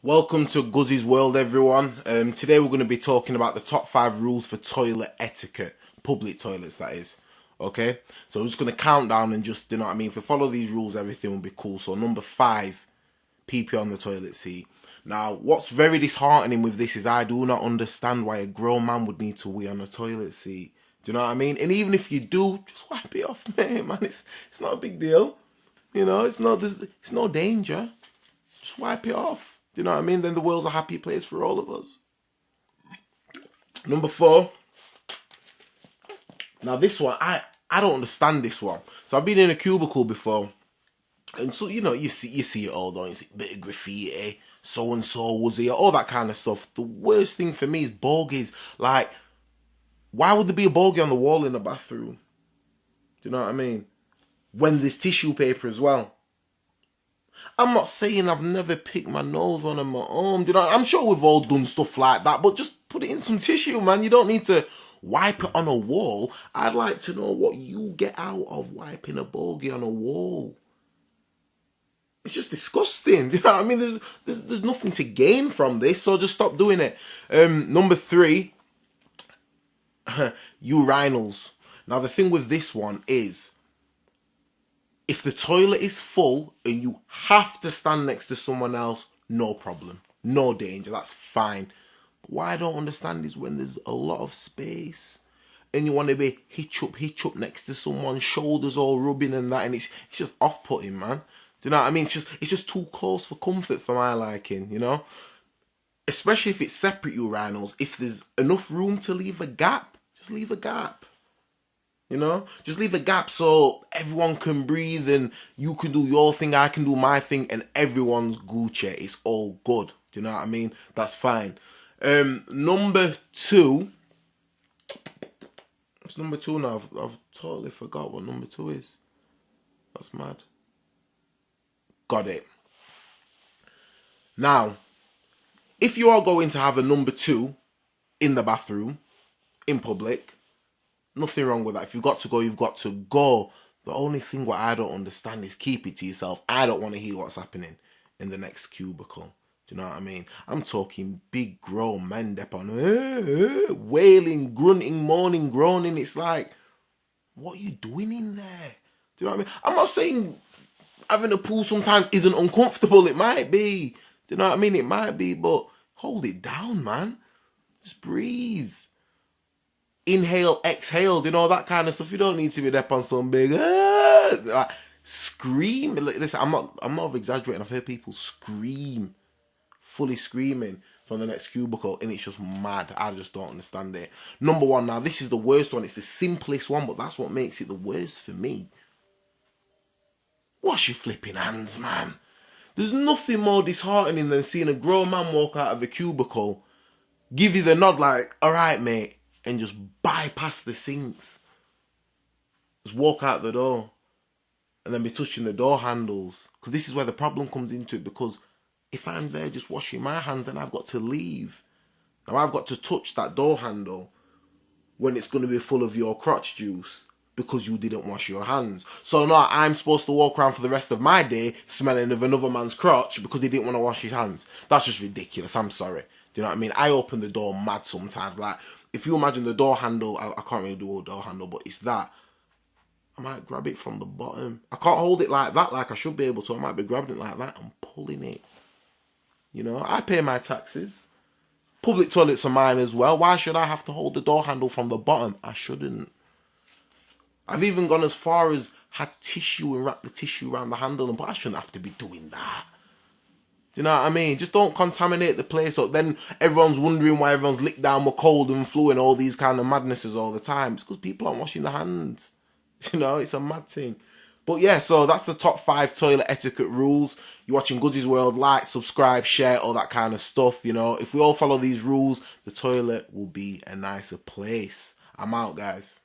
Welcome to Guzzi's world, everyone. Today we're going to be talking about the top 5 rules for toilet etiquette. Public toilets, that is. Okay? So we're just going to count down and just, you know what I mean? If we follow these rules, everything will be cool. So number 5, pee on the toilet seat. Now, what's very disheartening with this is I do not understand why a grown man would need to wee on a toilet seat. Do you know what I mean? And even if you do, just wipe it off, mate, man. It's not a big deal. You know, it's no danger. Just wipe it off. Do you know what I mean? Then the world's a happy place for all of us. Number 4. Now this one, I don't understand this one. So I've been in a cubicle before. And so, you know, you see it all, don't you? See a bit of graffiti, so-and-so was here, all that kind of stuff. The worst thing for me is bogies. Like, why would there be a bogey on the wall in a bathroom? Do you know what I mean? When there's tissue paper as well. I'm not saying I've never picked my nose on my own. You know, I'm sure we've all done stuff like that, but just put it in some tissue, man. You don't need to wipe it on a wall. I'd like to know what you get out of wiping a bogey on a wall. It's just disgusting. You know what I mean? There's nothing to gain from this, so just stop doing it. Number 3, urinals. Now the thing with this one is, if the toilet is full and you have to stand next to someone else, no problem. No danger, that's fine. But what I don't understand is when there's a lot of space and you want to be hitch up next to someone, shoulders all rubbing and that, and it's just off-putting, man. Do you know what I mean? It's just too close for comfort for my liking, you know? Especially if it's separate urinals. If there's enough room to leave a gap, just leave a gap. You know, just leave a gap so everyone can breathe and you can do your thing, I can do my thing, and everyone's Gucci. It's all good. Do you know what I mean? That's fine. Number 2. What's number 2 now? I've totally forgot what number 2 is. That's mad. Got it. Now, if you are going to have a number 2 in the bathroom, in public, nothing wrong with that. If you've got to go, you've got to go. The only thing what I don't understand is keep it to yourself. I don't want to hear what's happening in the next cubicle. Do you know what I mean? I'm talking big grown men dep on wailing, grunting, moaning, groaning. It's like, what are you doing in there? Do you know what I mean? I'm not saying having a pool sometimes isn't uncomfortable. It might be. Do you know what I mean? It might be, but hold it down, man. Just breathe. Inhale, exhale, you know, that kind of stuff. You don't need to be there on some big like, scream. Listen, I'm not exaggerating. I've heard people scream, fully screaming from the next cubicle, and it's just mad. I just don't understand it. Number 1, now this is the worst one. It's the simplest one, but that's what makes it the worst for me. Wash your flipping hands, man. There's nothing more disheartening than seeing a grown man walk out of a cubicle, give you the nod like, all right, mate, and just bypass the sinks. Just walk out the door. And then be touching the door handles. Because this is where the problem comes into it. Because if I'm there just washing my hands, then I've got to leave. Now I've got to touch that door handle when it's going to be full of your crotch juice because you didn't wash your hands. So now I'm supposed to walk around for the rest of my day smelling of another man's crotch because he didn't want to wash his hands. That's just ridiculous. I'm sorry. Do you know what I mean? I open the door mad sometimes. Like, if you imagine the door handle, I can't really do a door handle, but it's that. I might grab it from the bottom. I can't hold it like that like I should be able to. I might be grabbing it like that and pulling it. You know, I pay my taxes. Public toilets are mine as well. Why should I have to hold the door handle from the bottom? I shouldn't. I've even gone as far as had tissue and wrapped the tissue around the handle, but I shouldn't have to be doing that. Do you know what I mean? Just don't contaminate the place up. Then everyone's wondering why everyone's licked down with cold and flu and all these kind of madnesses all the time. It's because people aren't washing their hands. You know, it's a mad thing. But yeah, so that's the top 5 toilet etiquette rules. You're watching Guzzi's World. Like, subscribe, share, all that kind of stuff. You know, if we all follow these rules, the toilet will be a nicer place. I'm out, guys.